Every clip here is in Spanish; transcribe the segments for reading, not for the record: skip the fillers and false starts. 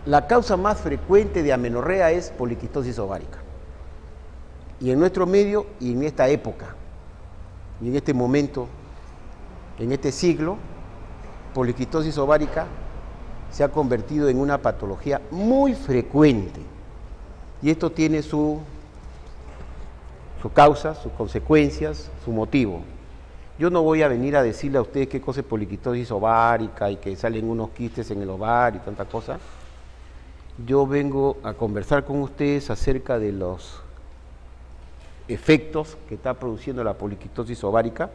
la causa más frecuente de amenorrea es poliquistosis ovárica. Y en nuestro medio y en esta época, y en este momento, en este siglo, poliquistosis ovárica se ha convertido en una patología muy frecuente. Y esto tiene su causa, sus consecuencias, su motivo. Yo no voy a venir a decirle a ustedes qué cosa es poliquistosis ovárica y que salen unos quistes en el ovario y tanta cosa. Yo vengo a conversar con ustedes acerca de los efectos que está produciendo la poliquistosis ovárica,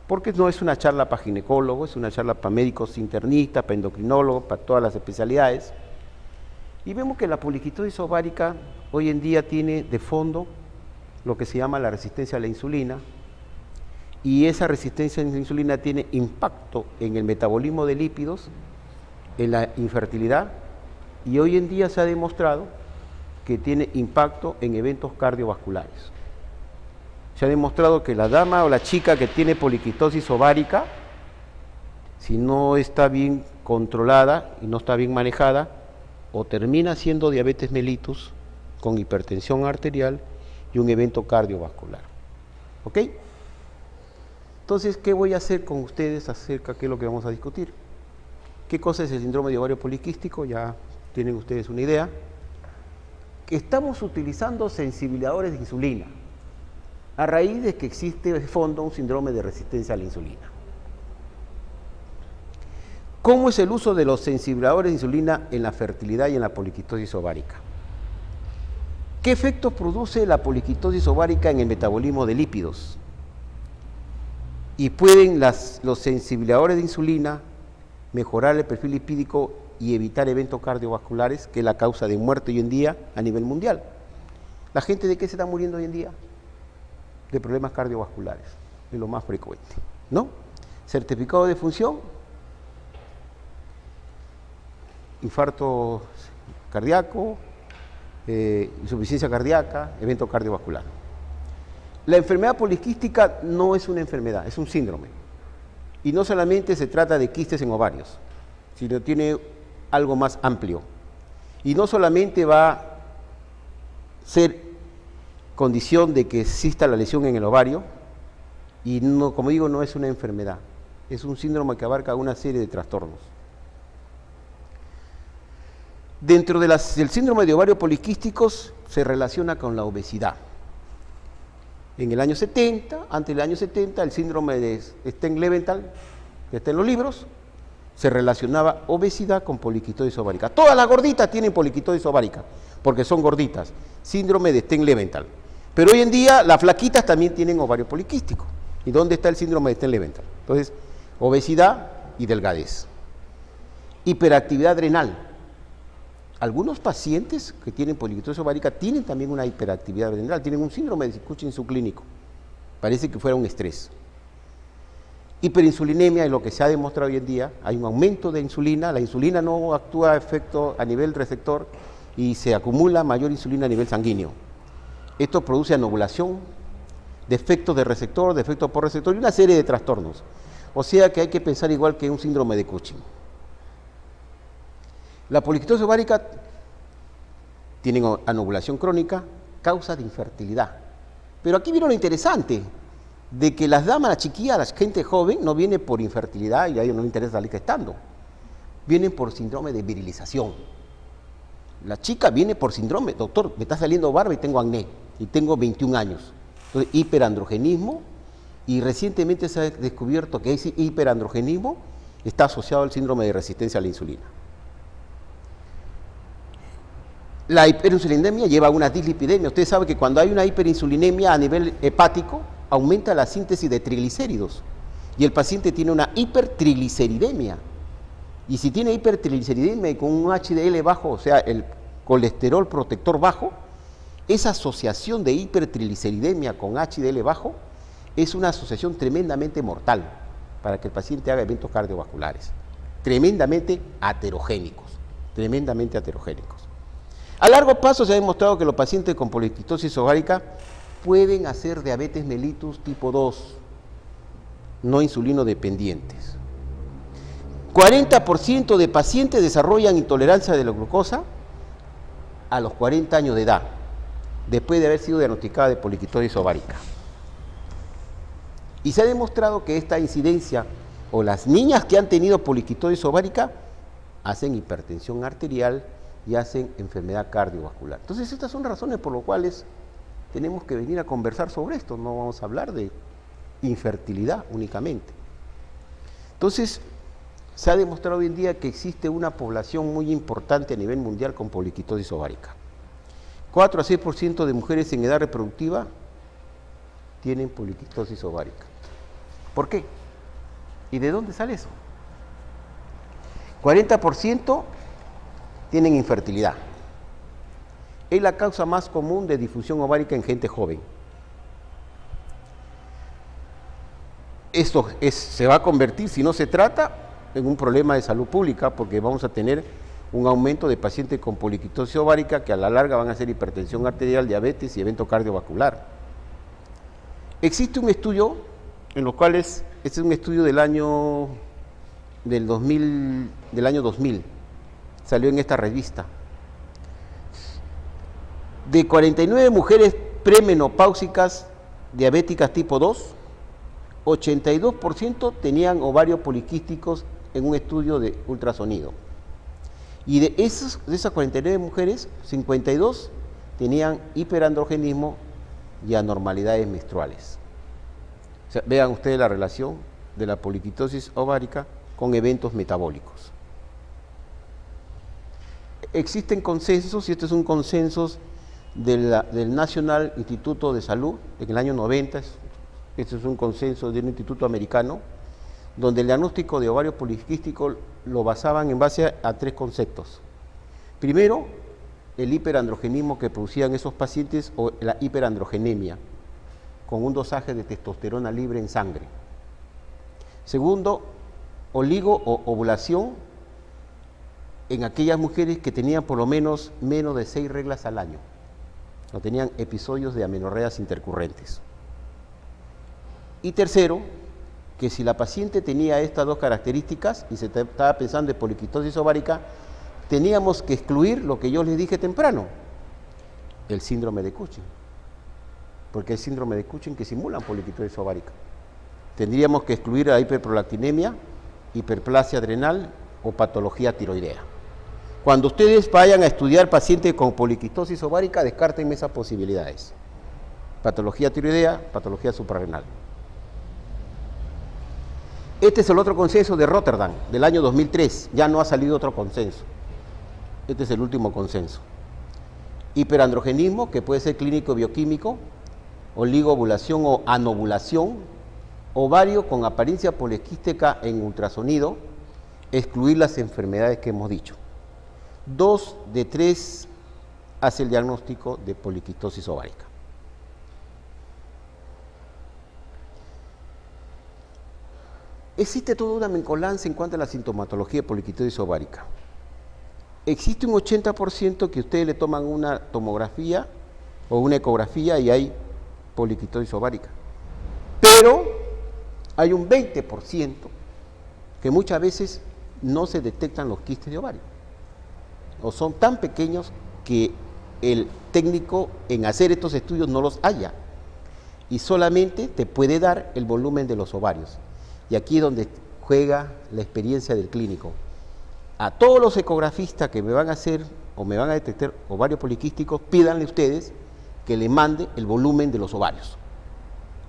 porque no es una charla para ginecólogos, es una charla para médicos internistas, para endocrinólogos, para todas las especialidades. Y vemos que la poliquistosis ovárica hoy en día tiene de fondo lo que se llama la resistencia a la insulina, y esa resistencia a la insulina tiene impacto en el metabolismo de lípidos, en la infertilidad, y hoy en día se ha demostrado que tiene impacto en eventos cardiovasculares. Se ha demostrado que la dama o la chica que tiene poliquistosis ovárica, si no está bien controlada y no está bien manejada, o termina siendo diabetes mellitus con hipertensión arterial y un evento cardiovascular. ¿Ok? Entonces, ¿qué voy a hacer con ustedes acerca de qué es lo que vamos a discutir? ¿Qué cosa es el síndrome de ovario poliquístico? Ya tienen ustedes una idea. Que estamos utilizando sensibilizadores de insulina a raíz de que existe de fondo un síndrome de resistencia a la insulina. ¿Cómo es el uso de los sensibilizadores de insulina en la fertilidad y en la poliquistosis ovárica? ¿Qué efectos produce la poliquistosis ovárica en el metabolismo de lípidos? ¿Y pueden los sensibilizadores de insulina mejorar el perfil lipídico y evitar eventos cardiovasculares, que es la causa de muerte hoy en día a nivel mundial? ¿La gente de qué se está muriendo hoy en día? De problemas cardiovasculares, es lo más frecuente, ¿no? Certificado de función, infarto cardíaco, insuficiencia cardíaca, evento cardiovascular. La enfermedad poliquística no es una enfermedad, es un síndrome. Y no solamente se trata de quistes en ovarios, sino tiene algo más amplio. Y no solamente va a ser condición de que exista la lesión en el ovario, y no, como digo, no es una enfermedad, es un síndrome que abarca una serie de trastornos. Dentro del síndrome de ovario poliquísticos se relaciona con la obesidad. En el año 70, antes del año 70, el síndrome de Steen-Leventhal, que está en los libros, se relacionaba obesidad con poliquistosis ovárica. Todas las gorditas tienen poliquistosis ovárica, porque son gorditas, síndrome de Steen-Leventhal. Pero hoy en día las flaquitas también tienen ovario poliquístico. ¿Y dónde está el síndrome de Steen-Leventhal? Entonces, obesidad y delgadez. Hiperactividad adrenal. Algunos pacientes que tienen poliquistosis ovárica tienen también una hiperactividad adrenal, tienen un síndrome de Cushing subclínico. Parece que fuera un estrés. Hiperinsulinemia es lo que se ha demostrado hoy en día, hay un aumento de insulina, la insulina no actúa a efecto a nivel receptor y se acumula mayor insulina a nivel sanguíneo. Esto produce anovulación, defectos de receptor, defectos por receptor y una serie de trastornos. O sea que hay que pensar igual que un síndrome de Cushing. La poliquistosis ovárica tiene anovulación crónica, causa de infertilidad. Pero aquí viene lo interesante, de que las damas, las chiquillas, la gente joven, no viene por infertilidad y a ellos no les interesa salir gestando. Vienen por síndrome de virilización. La chica viene por síndrome, doctor, me está saliendo barba y tengo acné, y tengo 21 años. Entonces, hiperandrogenismo, y recientemente se ha descubierto que ese hiperandrogenismo está asociado al síndrome de resistencia a la insulina. La hiperinsulinemia lleva a una dislipidemia. Ustedes saben que cuando hay una hiperinsulinemia a nivel hepático, aumenta la síntesis de triglicéridos y el paciente tiene una hipertrigliceridemia. Y si tiene hipertrigliceridemia y con un HDL bajo, o sea, el colesterol protector bajo, esa asociación de hipertrigliceridemia con HDL bajo es una asociación tremendamente mortal para que el paciente haga eventos cardiovasculares, tremendamente aterogénicos, tremendamente aterogénicos. A largo plazo se ha demostrado que los pacientes con poliquistosis ovárica pueden hacer diabetes mellitus tipo 2, no insulino dependientes. 40% de pacientes desarrollan intolerancia de la glucosa a los 40 años de edad, después de haber sido diagnosticada de poliquitosis ovárica. Y se ha demostrado que esta incidencia, o las niñas que han tenido poliquitosis ovárica, hacen hipertensión arterial y hacen enfermedad cardiovascular. Entonces, estas son razones por las cuales tenemos que venir a conversar sobre esto. No vamos a hablar de infertilidad únicamente. Entonces, se ha demostrado hoy en día que existe una población muy importante a nivel mundial con poliquitosis ovárica. 4 a 6% de mujeres en edad reproductiva tienen poliquitosis ovárica. ¿Por qué? ¿Y de dónde sale eso? 40% tienen infertilidad. Es la causa más común de disfunción ovárica en gente joven. Esto se va a convertir, si no se trata, en un problema de salud pública, porque vamos a tener un aumento de pacientes con poliquitosis ovárica que a la larga van a hacer hipertensión arterial, diabetes y evento cardiovascular. Existe un estudio en los cuales, este es un estudio del año 2000, salió en esta revista. De 49 mujeres premenopáusicas diabéticas tipo 2, 82% tenían ovarios poliquísticos en un estudio de ultrasonido. Y de esas 49 mujeres, 52 tenían hiperandrogenismo y anormalidades menstruales. O sea, vean ustedes la relación de la poliquitosis ovárica con eventos metabólicos. Existen consensos, y este es un consenso del National Instituto de Salud en el año 90, este es un consenso de un instituto americano, donde el diagnóstico de ovario poliquístico lo basaban en base a 3 conceptos. Primero, el hiperandrogenismo que producían esos pacientes, o la hiperandrogenemia, con un dosaje de testosterona libre en sangre. Segundo, oligo o ovulación en aquellas mujeres que tenían por lo menos de 6 reglas al año, o tenían episodios de amenorreas intercurrentes. Y tercero, que si la paciente tenía estas 2 características y se estaba pensando en poliquitosis ovárica, teníamos que excluir lo que yo les dije temprano, el síndrome de Cushing, porque hay síndrome de Cushing que simulan poliquitosis ovárica. Tendríamos que excluir la hiperprolactinemia, hiperplasia adrenal o patología tiroidea. Cuando ustedes vayan a estudiar pacientes con poliquitosis ovárica, descarten esas posibilidades. Patología tiroidea, patología suprarrenal. Este es el otro consenso de Rotterdam, del año 2003. Ya no ha salido otro consenso. Este es el último consenso. Hiperandrogenismo, que puede ser clínico bioquímico, oligoovulación o anovulación, ovario con apariencia poliquística en ultrasonido, excluir las enfermedades que hemos dicho. 2 de 3 hace el diagnóstico de poliquitosis ovárica. Existe toda una mezcolanza en cuanto a la sintomatología de poliquitosis ovárica. Existe un 80% que ustedes le toman una tomografía o una ecografía y hay poliquitosis ovárica. Pero hay un 20% que muchas veces no se detectan los quistes de ovario, o son tan pequeños que el técnico en hacer estos estudios no los halla, y solamente te puede dar el volumen de los ovarios. Y aquí es donde juega la experiencia del clínico. A todos los ecografistas que me van a hacer o me van a detectar ovarios poliquísticos, pídanle ustedes que le mande el volumen de los ovarios.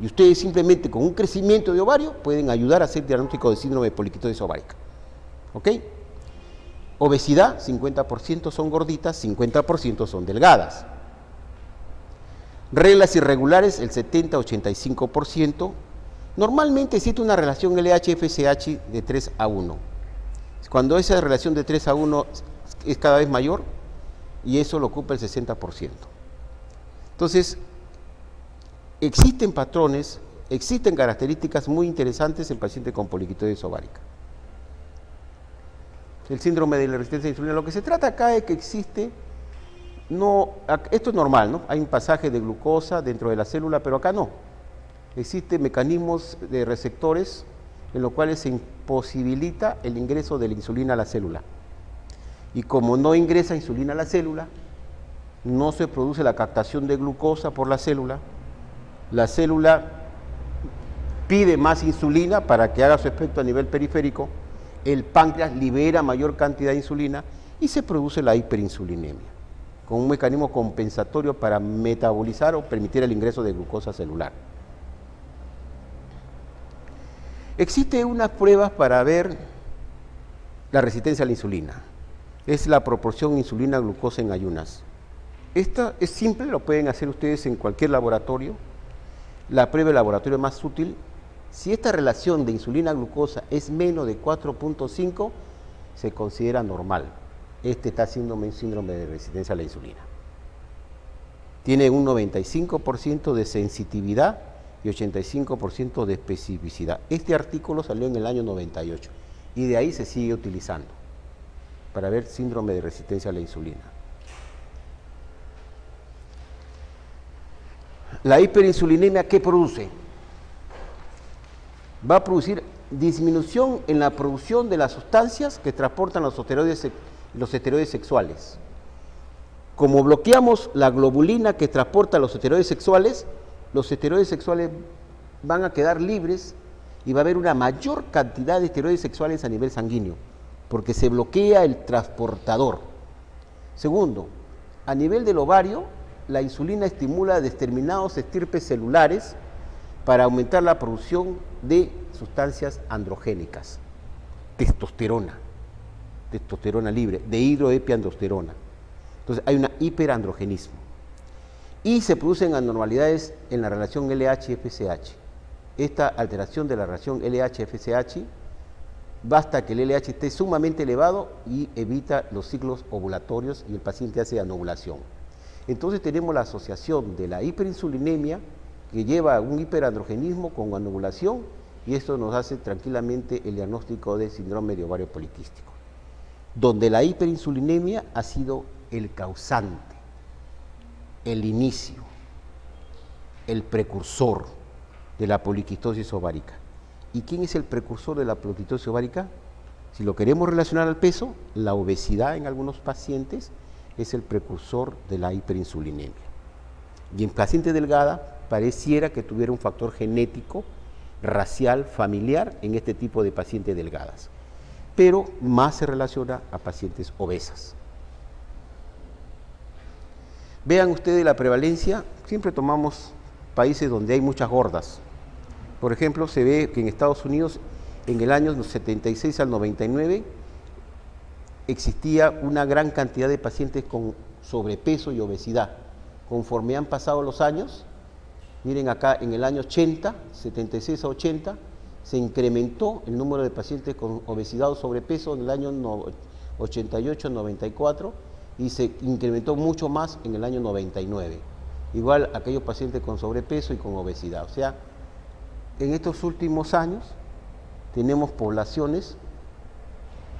Y ustedes simplemente con un crecimiento de ovario pueden ayudar a hacer diagnóstico de síndrome de poliquitosis ovárica. ¿Ok? Obesidad, 50% son gorditas, 50% son delgadas. Reglas irregulares, el 70-85%. Normalmente existe una relación LH-FSH de 3 a 1. Cuando esa relación de 3 a 1 es cada vez mayor, y eso lo ocupa el 60%. Entonces, existen patrones, existen características muy interesantes en pacientes con poliquitosis ovárica. El síndrome de la resistencia a la insulina, lo que se trata acá es que existe, esto es normal, ¿no? Hay un pasaje de glucosa dentro de la célula, pero acá no. Existen mecanismos de receptores en los cuales se imposibilita el ingreso de la insulina a la célula. Y como no ingresa insulina a la célula, no se produce la captación de glucosa por la célula pide más insulina para que haga su efecto a nivel periférico, el páncreas libera mayor cantidad de insulina y se produce la hiperinsulinemia, con un mecanismo compensatorio para metabolizar o permitir el ingreso de glucosa celular. Existen unas pruebas para ver la resistencia a la insulina. Es la proporción insulina-glucosa en ayunas. Esta es simple, lo pueden hacer ustedes en cualquier laboratorio. La prueba de laboratorio más útil, si esta relación de insulina-glucosa es menos de 4.5, se considera normal. Este está haciendo un síndrome de resistencia a la insulina. Tiene un 95% de sensitividad y 85% de especificidad. Este artículo salió en el año 98 y de ahí se sigue utilizando para ver síndrome de resistencia a la insulina. La hiperinsulinemia, ¿qué produce? Va a producir disminución en la producción de las sustancias que transportan los esteroides sexuales. Como bloqueamos la globulina que transporta los esteroides sexuales van a quedar libres y va a haber una mayor cantidad de esteroides sexuales a nivel sanguíneo, porque se bloquea el transportador. Segundo, a nivel del ovario, la insulina estimula determinados estirpes celulares para aumentar la producción de sustancias androgénicas, testosterona libre, de hidroepiandrosterona. Entonces hay un hiperandrogenismo. Y se producen anormalidades en la relación LH-FSH. Esta alteración de la relación LH-FSH basta que el LH esté sumamente elevado y evita los ciclos ovulatorios y el paciente hace anovulación. Entonces tenemos la asociación de la hiperinsulinemia que lleva a un hiperandrogenismo con anovulación y esto nos hace tranquilamente el diagnóstico de síndrome de ovario poliquístico, donde la hiperinsulinemia ha sido el causante, el inicio, el precursor de la poliquistosis ovárica. ¿Y quién es el precursor de la poliquistosis ovárica? Si lo queremos relacionar al peso, la obesidad en algunos pacientes es el precursor de la hiperinsulinemia. Y en paciente delgada pareciera que tuviera un factor genético, racial, familiar en este tipo de pacientes delgadas, pero más se relaciona a pacientes obesas. Vean ustedes la prevalencia, siempre tomamos países donde hay muchas gordas. Por ejemplo, se ve que en Estados Unidos en el año 76 al 99 existía una gran cantidad de pacientes con sobrepeso y obesidad. Conforme han pasado los años, miren acá en el año 80, 76 a 80, se incrementó el número de pacientes con obesidad o sobrepeso en el año 88, 94 y se incrementó mucho más en el año 99. Igual aquellos pacientes con sobrepeso y con obesidad. O sea, en estos últimos años tenemos poblaciones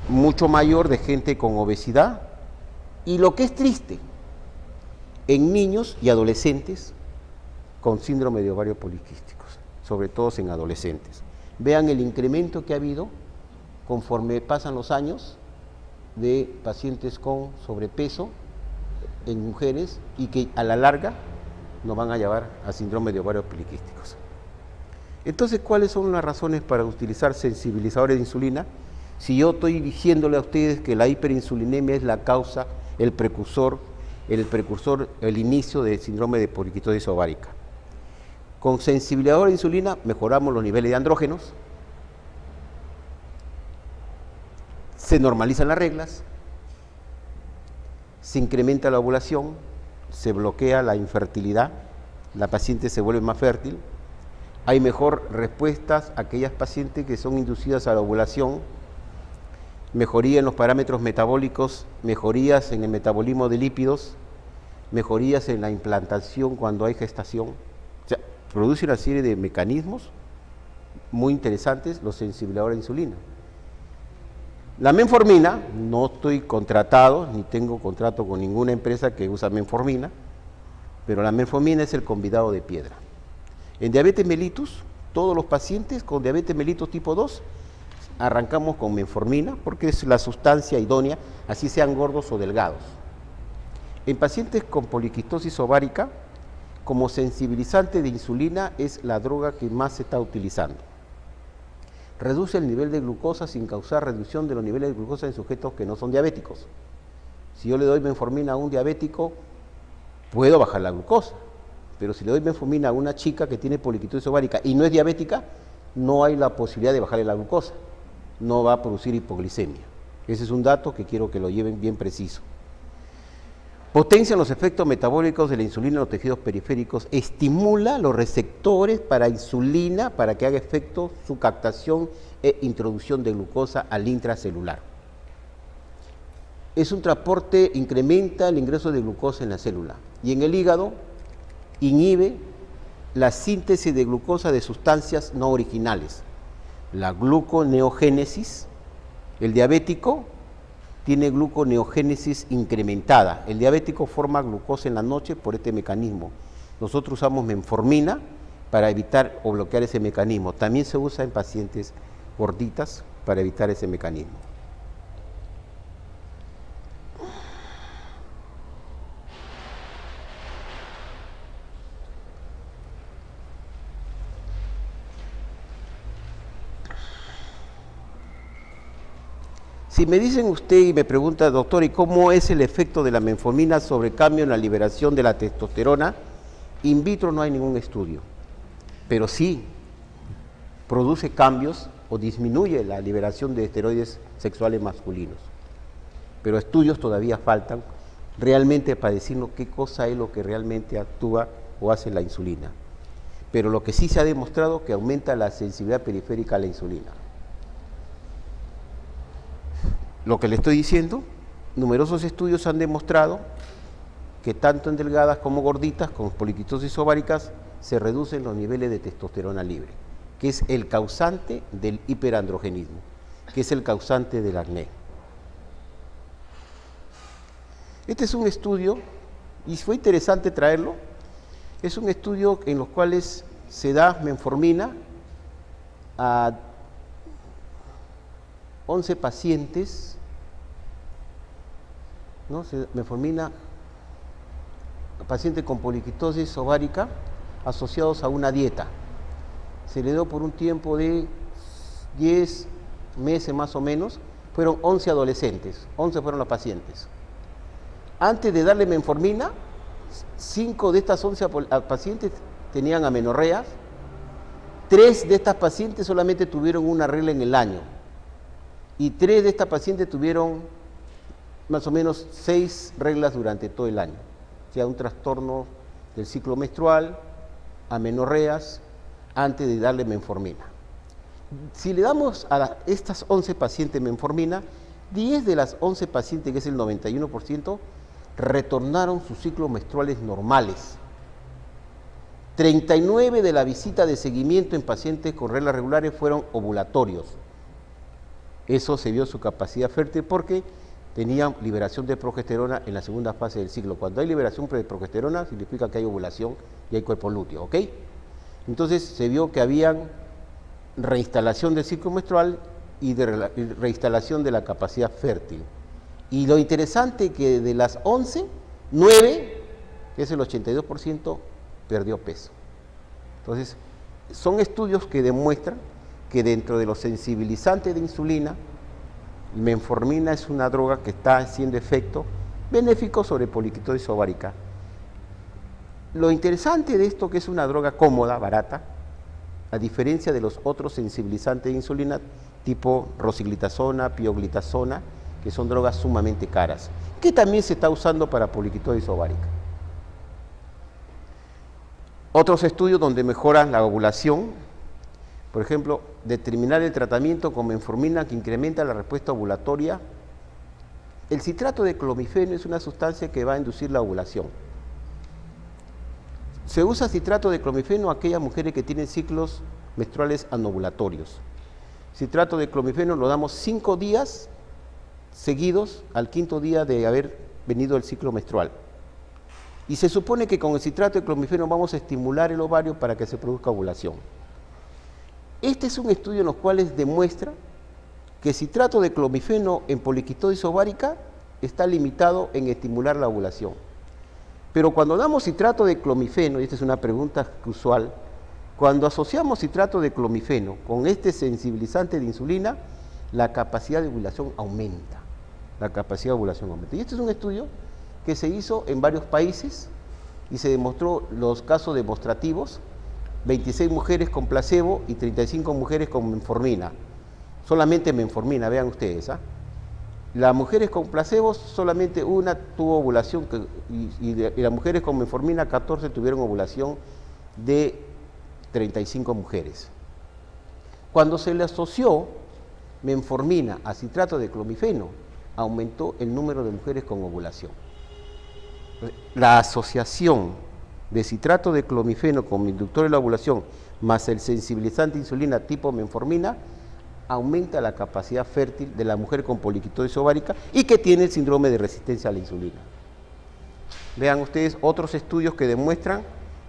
mucho mayor de gente con obesidad y lo que es triste, en niños y adolescentes con síndrome de ovario poliquísticos, sobre todo en adolescentes. Vean el incremento que ha habido conforme pasan los años de pacientes con sobrepeso en mujeres y que a la larga nos van a llevar a síndrome de ovario poliquísticos. Entonces, ¿cuáles son las razones para utilizar sensibilizadores de insulina? Si yo estoy diciéndole a ustedes que la hiperinsulinemia es la causa, el precursor, el inicio del síndrome de poliquistosis ovárica. Con sensibilizador de insulina mejoramos los niveles de andrógenos, se normalizan las reglas, se incrementa la ovulación, se bloquea la infertilidad, la paciente se vuelve más fértil, hay mejor respuestas a aquellas pacientes que son inducidas a la ovulación, mejoría en los parámetros metabólicos, mejorías en el metabolismo de lípidos, mejorías en la implantación cuando hay gestación. O sea, produce una serie de mecanismos muy interesantes los sensibilizadores de insulina. La metformina, no estoy contratado, ni tengo contrato con ninguna empresa que usa metformina, pero la metformina es el convidado de piedra. En diabetes mellitus Todos los pacientes con diabetes mellitus tipo 2 arrancamos con metformina porque es la sustancia idónea, así sean gordos o delgados. En pacientes con poliquistosis ovárica, como sensibilizante de insulina es la droga que más se está utilizando. Reduce el nivel de glucosa sin causar reducción de los niveles de glucosa en sujetos que no son diabéticos. Si yo le doy metformina a un diabético, puedo bajar la glucosa, pero si le doy metformina a una chica que tiene poliquistosis ovárica y no es diabética, no hay la posibilidad de bajarle la glucosa, no va a producir hipoglicemia. Ese es un dato que quiero que lo lleven bien preciso. Potencia los efectos metabólicos de la insulina en los tejidos periféricos, estimula los receptores para insulina para que haga efecto su captación e introducción de glucosa al intracelular. Es un transporte, incrementa el ingreso de glucosa en la célula y en el hígado inhibe la síntesis de glucosa de sustancias no originales, la gluconeogénesis. El diabético tiene gluconeogénesis incrementada. El diabético forma glucosa en la noche por este mecanismo. Nosotros usamos metformina para evitar o bloquear ese mecanismo. También se usa en pacientes gorditas para evitar ese mecanismo. Si me dicen usted y me pregunta, doctor, ¿y cómo es el efecto de la metformina sobre el cambio en la liberación de la testosterona? In vitro no hay ningún estudio, pero sí produce cambios o disminuye la liberación de esteroides sexuales masculinos. Pero estudios todavía faltan realmente para decirnos qué cosa es lo que realmente actúa o hace la insulina. Pero lo que sí se ha demostrado es que aumenta la sensibilidad periférica a la insulina. Lo que le estoy diciendo, numerosos estudios han demostrado que tanto en delgadas como gorditas con poliquistosis ováricas se reducen los niveles de testosterona libre, que es el causante del hiperandrogenismo, que es el causante del acné. Este es un estudio, y fue interesante traerlo, es un estudio en los cuales se da metformina a 11 pacientes, ¿no? Metformina a pacientes con poliquistosis ovárica asociados a una dieta. Se le dio por un tiempo de 10 meses más o menos, fueron 11 adolescentes, 11 fueron los pacientes. Antes de darle metformina, 5 de estas 11 pacientes tenían amenorreas, 3 de estas pacientes solamente tuvieron una regla en el año, y 3 de estas pacientes tuvieron más o menos 6 reglas durante todo el año, o sea, un trastorno del ciclo menstrual, amenorreas, antes de darle metformina. Si le damos a estas 11 pacientes metformina, 10 de las 11 pacientes, que es el 91%, retornaron sus ciclos menstruales normales. 39 de la visita de seguimiento en pacientes con reglas regulares fueron ovulatorios. Eso se vio su capacidad fértil porque tenían liberación de progesterona en la segunda fase del ciclo. Cuando hay liberación de progesterona significa que hay ovulación y hay cuerpo lúteo, ¿ok? Entonces se vio que habían reinstalación del ciclo menstrual y de reinstalación de la capacidad fértil. Y lo interesante es que de las 11, 9, que es el 82%, perdió peso. Entonces, son estudios que demuestran que dentro de los sensibilizantes de insulina, metformina es una droga que está haciendo efecto benéfico sobre poliquistosis ovárica. Lo interesante de esto que es una droga cómoda, barata, a diferencia de los otros sensibilizantes de insulina tipo rosiglitazona, pioglitazona, que son drogas sumamente caras, que también se está usando para poliquistosis ovárica. Otros estudios donde mejoran la ovulación, por ejemplo, determinar el tratamiento con metformina que incrementa la respuesta ovulatoria. El citrato de clomifeno es una sustancia que va a inducir la ovulación. Se usa citrato de clomifeno a aquellas mujeres que tienen ciclos menstruales anovulatorios. Citrato de clomifeno lo damos 5 días seguidos al 5.º día de haber venido el ciclo menstrual. Y se supone que con el citrato de clomifeno vamos a estimular el ovario para que se produzca ovulación. Este es un estudio en los cuales demuestra que el citrato de clomifeno en poliquitosis ovárica está limitado en estimular la ovulación. Pero cuando damos citrato de clomifeno, y esta es una pregunta usual, cuando asociamos citrato de clomifeno con este sensibilizante de insulina, la capacidad de ovulación aumenta. La capacidad de ovulación aumenta. Y este es un estudio que se hizo en varios países y se demostró los casos demostrativos, 26 mujeres con placebo y 35 mujeres con metformina. Solamente metformina, vean ustedes. Las mujeres con placebo, solamente una tuvo ovulación y las mujeres con metformina, 14 tuvieron ovulación de 35 mujeres. Cuando se le asoció metformina a citrato de clomifeno, aumentó el número de mujeres con ovulación. La asociación de citrato de clomifeno con inductor de la ovulación más el sensibilizante de insulina tipo metformina aumenta la capacidad fértil de la mujer con poliquitosis ovárica y que tiene el síndrome de resistencia a la insulina. Vean ustedes otros estudios que demuestran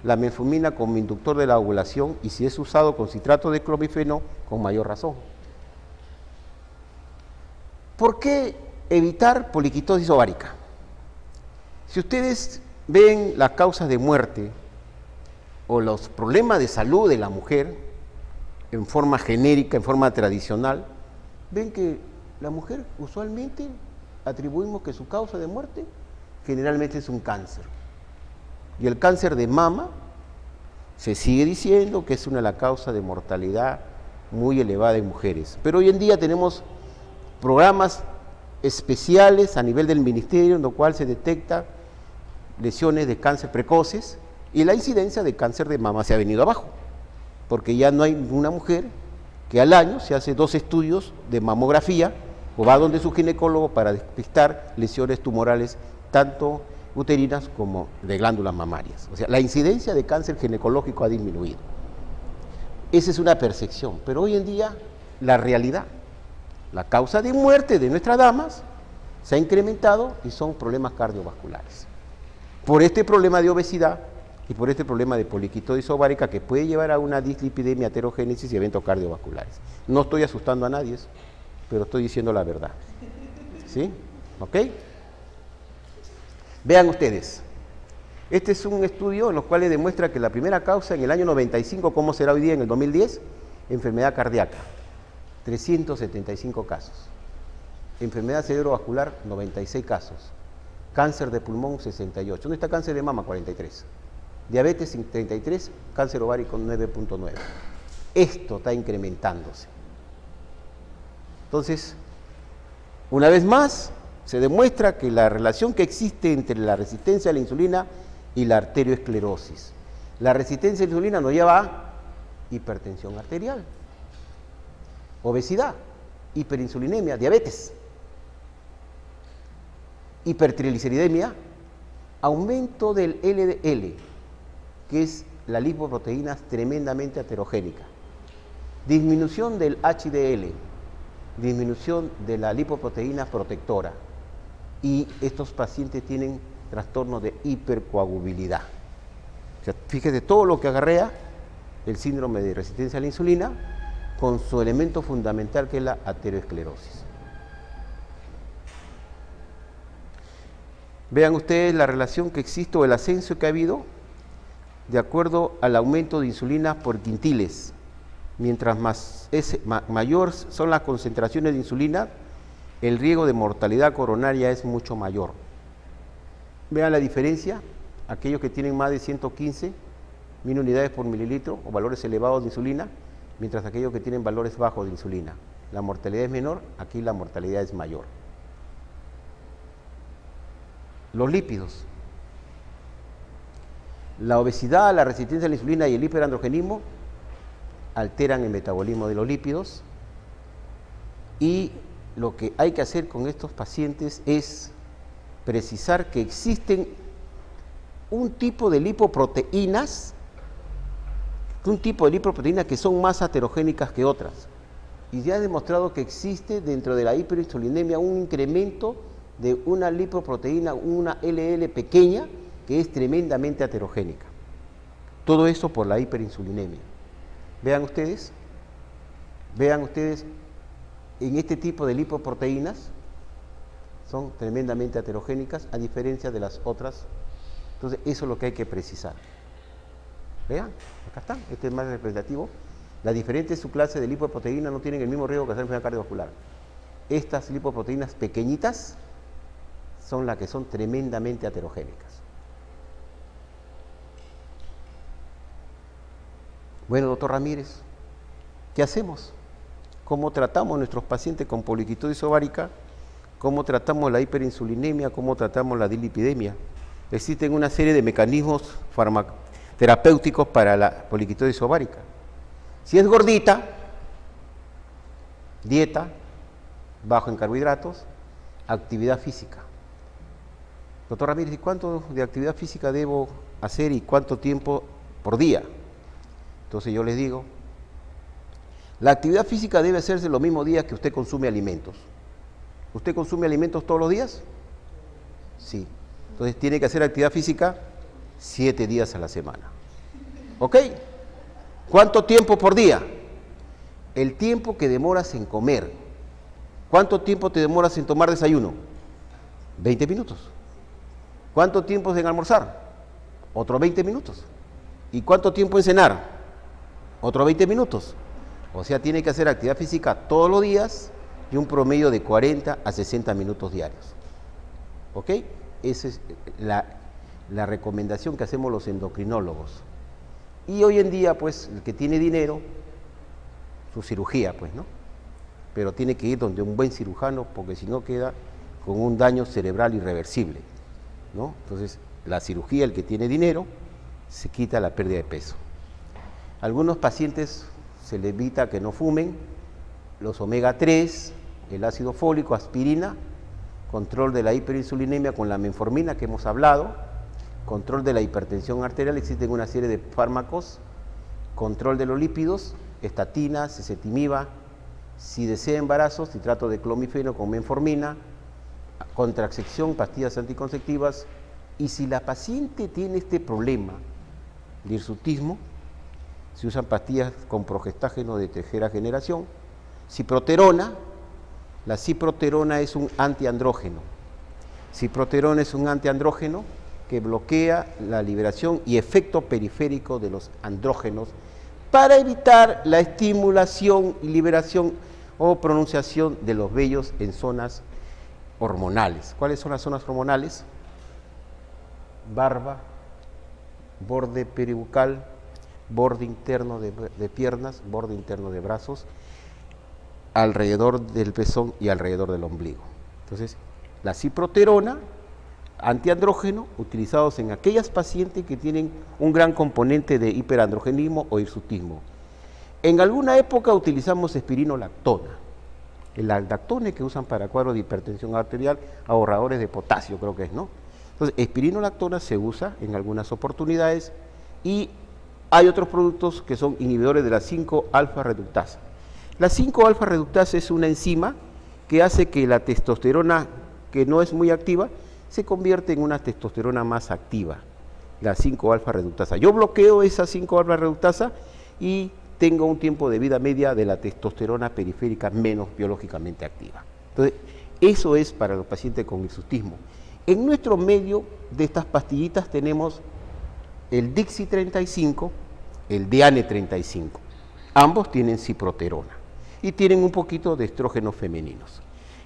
la metformina como inductor de la ovulación y si es usado con citrato de clomifeno, con mayor razón. ¿Por qué evitar poliquitosis ovárica? Si ustedes ven las causas de muerte o los problemas de salud de la mujer en forma genérica, en forma tradicional, ven que la mujer usualmente atribuimos que su causa de muerte generalmente es un cáncer. Y el cáncer de mama se sigue diciendo que es una de las causas de mortalidad muy elevada en mujeres. Pero hoy en día tenemos programas especiales a nivel del ministerio en lo cual se detecta lesiones de cáncer precoces y la incidencia de cáncer de mama se ha venido abajo, porque ya no hay una mujer que al año se hace 2 estudios de mamografía o va donde su ginecólogo para despistar lesiones tumorales tanto uterinas como de glándulas mamarias. O sea, la incidencia de cáncer ginecológico ha disminuido. Esa es una percepción, pero hoy en día la realidad, la causa de muerte de nuestras damas se ha incrementado y son problemas cardiovasculares. Por este problema de obesidad y por este problema de poliquitosis ovárica que puede llevar a una dislipidemia, aterogénesis y eventos cardiovasculares. No estoy asustando a nadie, pero estoy diciendo la verdad. ¿Sí? ¿Ok? Vean ustedes, este es un estudio en los cuales demuestra que la primera causa en el año 95, ¿cómo será hoy día en el 2010? Enfermedad cardíaca, 375 casos. Enfermedad cerebrovascular, 96 casos. Cáncer de pulmón, 68. ¿Dónde está cáncer de mama? 43. Diabetes, 33. Cáncer ovárico, 9.9. Esto está incrementándose. Entonces, una vez más, se demuestra que la relación que existe entre la resistencia a la insulina y la arterioesclerosis. La resistencia a la insulina nos lleva a hipertensión arterial, obesidad, hiperinsulinemia, diabetes, hipertrigliceridemia, aumento del LDL, que es la lipoproteína tremendamente aterogénica, disminución del HDL, disminución de la lipoproteína protectora, y estos pacientes tienen trastorno de hipercoagulabilidad. O sea, fíjese todo lo que acarrea el síndrome de resistencia a la insulina con su elemento fundamental que es la aterosclerosis. Vean ustedes la relación que existe o el ascenso que ha habido de acuerdo al aumento de insulina por quintiles. Mientras mayor son las concentraciones de insulina, el riesgo de mortalidad coronaria es mucho mayor. Vean la diferencia, aquellos que tienen más de 115 mil unidades por mililitro o valores elevados de insulina, mientras aquellos que tienen valores bajos de insulina. La mortalidad es menor, aquí la mortalidad es mayor. Los lípidos. La obesidad, la resistencia a la insulina y el hiperandrogenismo alteran el metabolismo de los lípidos y lo que hay que hacer con estos pacientes es precisar que existen un tipo de lipoproteínas que son más aterogénicas que otras. Y ya ha demostrado que existe dentro de la hiperinsulinemia un incremento de una lipoproteína, una LL pequeña, que es tremendamente aterogénica. Todo eso por la hiperinsulinemia. Vean ustedes, Vean ustedes, en este tipo de lipoproteínas son tremendamente heterogénicas a diferencia de las otras. Entonces eso es lo que hay que precisar. Vean, acá está, este es más representativo. Las diferentes subclases de lipoproteínas no tienen el mismo riesgo que hacer enfermedad cardiovascular. Estas lipoproteínas pequeñitas son las que son tremendamente heterogénicas. Bueno, doctor Ramírez, ¿qué hacemos? ¿Cómo tratamos a nuestros pacientes con poliquitosis ovárica? ¿Cómo tratamos la hiperinsulinemia? ¿Cómo tratamos la dislipidemia? Existen una serie de mecanismos terapéuticos para la poliquitosis ovárica. Si es gordita, dieta, bajo en carbohidratos, actividad física. Doctor Ramírez, ¿y cuánto de actividad física debo hacer y cuánto tiempo por día? Entonces yo les digo, la actividad física debe hacerse los mismos días que usted consume alimentos. ¿Usted consume alimentos todos los días? Sí. Entonces tiene que hacer actividad física 7 días a la semana. ¿Ok? ¿Cuánto tiempo por día? El tiempo que demoras en comer. ¿Cuánto tiempo te demoras en tomar desayuno? 20 minutos. ¿Cuánto tiempo en almorzar? Otros 20 minutos. ¿Y cuánto tiempo en cenar? Otros 20 minutos. O sea, tiene que hacer actividad física todos los días y un promedio de 40 a 60 minutos diarios. ¿Ok? Esa es la recomendación que hacemos los endocrinólogos. Y hoy en día, pues, el que tiene dinero, su cirugía, pues, ¿no? Pero tiene que ir donde un buen cirujano, porque si no queda con un daño cerebral irreversible, ¿no? Entonces, la cirugía, el que tiene dinero, se quita la pérdida de peso. Algunos pacientes se les evita que no fumen, los omega 3, el ácido fólico, aspirina, control de la hiperinsulinemia con la metformina que hemos hablado, control de la hipertensión arterial, existen una serie de fármacos, control de los lípidos, estatina, cesetimiba, si desea embarazo, citrato de clomifeno con metformina, contracción, pastillas anticonceptivas, y si la paciente tiene este problema de hirsutismo, se usan pastillas con progestágeno de tercera generación, ciproterona. La ciproterona es un antiandrógeno. Ciproterona es un antiandrógeno que bloquea la liberación y efecto periférico de los andrógenos para evitar la estimulación y liberación o pronunciación de los vellos en zonas hormonales. ¿Cuáles son las zonas hormonales? Barba, borde peribucal, borde interno de piernas, borde interno de brazos, alrededor del pezón y alrededor del ombligo. Entonces, la ciproterona, antiandrógeno, utilizados en aquellas pacientes que tienen un gran componente de hiperandrogenismo o hirsutismo. En alguna época utilizamos espironolactona, el aldactone que usan para cuadros de hipertensión arterial, ahorradores de potasio, creo que es, ¿no? Entonces, espironolactona se usa en algunas oportunidades y hay otros productos que son inhibidores de la 5-alfa reductasa. La 5-alfa reductasa es una enzima que hace que la testosterona, que no es muy activa, se convierte en una testosterona más activa, la 5-alfa reductasa. Yo bloqueo esa 5-alfa reductasa y tengo un tiempo de vida media de la testosterona periférica menos biológicamente activa. Entonces, eso es para los pacientes con hirsutismo. En nuestro medio de estas pastillitas tenemos el Dixi 35, el Diane 35. Ambos tienen ciproterona y tienen un poquito de estrógenos femeninos.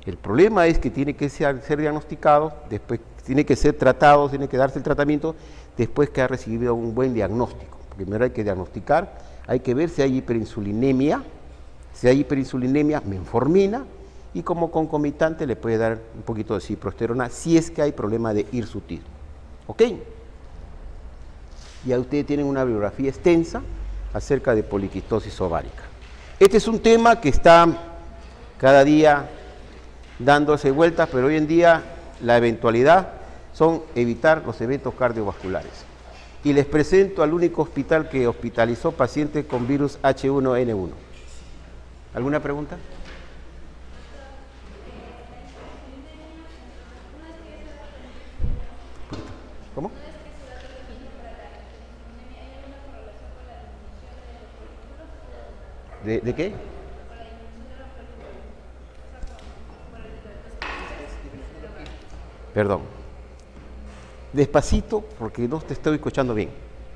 El problema es que tiene que ser diagnosticado, después tiene que ser tratado, tiene que darse el tratamiento después que ha recibido un buen diagnóstico. Primero hay que diagnosticar, hay que ver si hay hiperinsulinemia, metformina, y como concomitante le puede dar un poquito de ciprosterona si es que hay problema de hirsutismo. ¿Ok? Ya ustedes tienen una bibliografía extensa acerca de poliquistosis ovárica. Este es un tema que está cada día dándose vueltas, pero hoy en día la eventualidad son evitar los eventos cardiovasculares. Y les presento al único hospital que hospitalizó pacientes con virus H1N1. ¿Alguna pregunta? ¿Cómo? ¿De qué? Perdón. Despacito, porque no te estoy escuchando bien.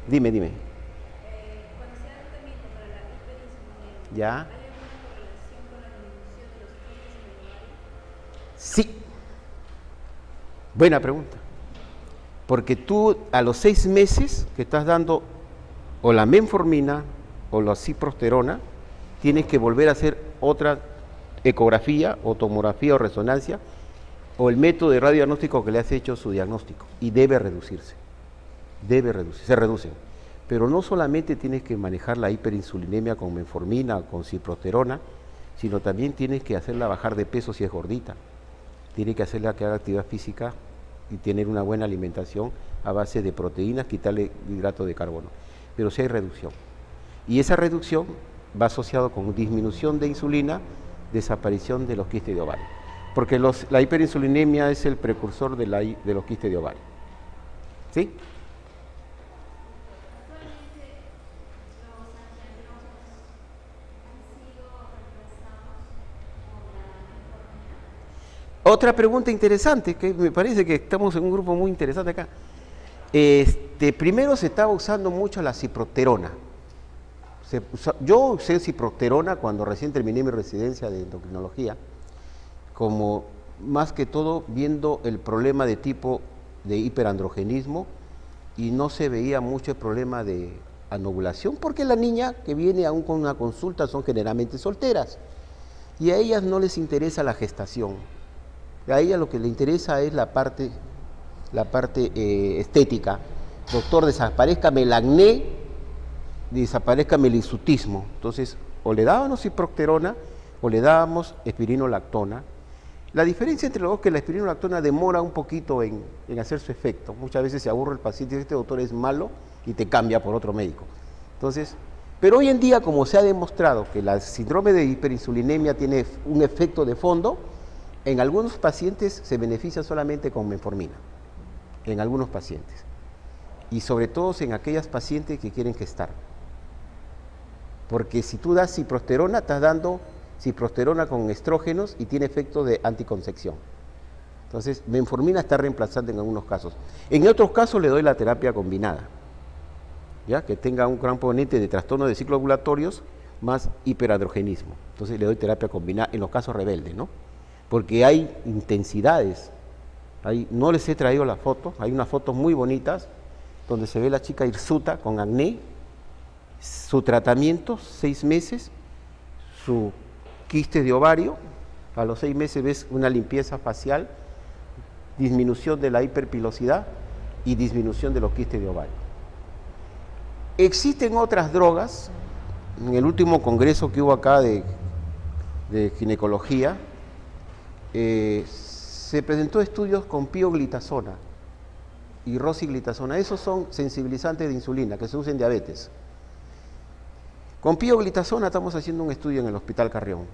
Dime. Cuando se da tratamiento para la hiperinsulinemia, ¿Ya? ¿hay alguna correlación con la disminución de los quistes en el ovario? Sí. Buena pregunta. Porque tú a los 6 meses que estás dando o la metformina o la ciprosterona, tienes que volver a hacer otra ecografía o tomografía o resonancia o el método de radiodiagnóstico que le has hecho su diagnóstico y debe reducirse, se reducen. Pero no solamente tienes que manejar la hiperinsulinemia con metformina o con ciprosterona, sino también tienes que hacerla bajar de peso si es gordita, tienes que hacerla que haga actividad física y tener una buena alimentación a base de proteínas, quitarle hidrato de carbono, pero sí hay reducción. Y esa reducción va asociado con disminución de insulina, desaparición de los quistes de ovario. Porque la hiperinsulinemia es el precursor de los quistes de ovario. ¿Sí? Actualmente los antiandrógenos han sido reemplazados por la metformina. Otra pregunta interesante, que me parece que estamos en un grupo muy interesante acá. Primero se estaba usando mucho la ciprosterona. Yo usé ciprosterona cuando recién terminé mi residencia de endocrinología, como más que todo viendo el problema de tipo de hiperandrogenismo y no se veía mucho el problema de anovulación, porque la niña que viene aún con una consulta son generalmente solteras y a ellas no les interesa la gestación, a ellas lo que le interesa es la parte estética. Doctor, desaparezcame el acné, desaparezcame el hirsutismo. Entonces, o le dábamos ciprosterona o le dábamos espironolactona. La diferencia entre los dos es que la espironolactona demora un poquito en hacer su efecto. Muchas veces se aburre el paciente y dice, este doctor es malo y te cambia por otro médico. Entonces, pero hoy en día, como se ha demostrado que el síndrome de hiperinsulinemia tiene un efecto de fondo, en algunos pacientes se beneficia solamente con metformina, en algunos pacientes, y sobre todo en aquellas pacientes que quieren gestar. Porque si tú das ciprosterona, estás dando ciprosterona con estrógenos y tiene efecto de anticoncepción. Entonces, metformina está reemplazante en algunos casos. En otros casos le doy la terapia combinada, ¿ya? Que tenga un gran componente de trastorno de ciclos ovulatorios más hiperandrogenismo. Entonces le doy terapia combinada en los casos rebeldes, ¿no? Porque hay intensidades. No les he traído las fotos, hay unas fotos muy bonitas donde se ve la chica hirsuta con acné, su tratamiento, 6 meses, su quiste de ovario, a los 6 meses ves una limpieza facial, disminución de la hiperpilosidad y disminución de los quistes de ovario. Existen otras drogas, en el último congreso que hubo acá de ginecología, se presentó estudios con pioglitazona y rosiglitazona. Esos son sensibilizantes de insulina que se usan en diabetes. Con pioglitazona estamos haciendo un estudio en el Hospital Carrión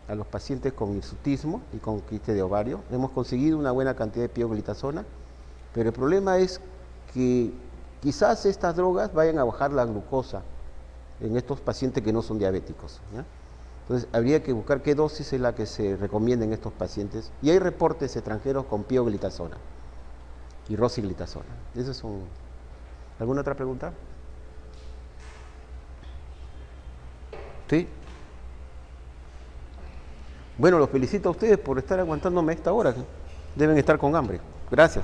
a los pacientes con hirsutismo y con quiste de ovario. Hemos conseguido una buena cantidad de pioglitazona, pero el problema es que quizás estas drogas vayan a bajar la glucosa en estos pacientes que no son diabéticos, ¿ya? Entonces habría que buscar qué dosis es la que se recomienda en estos pacientes, y hay reportes extranjeros con pioglitazona y rosiglitazona. ¿Alguna otra pregunta? ¿Sí? Bueno, los felicito a ustedes por estar aguantándome a esta hora. Deben estar con hambre. Gracias.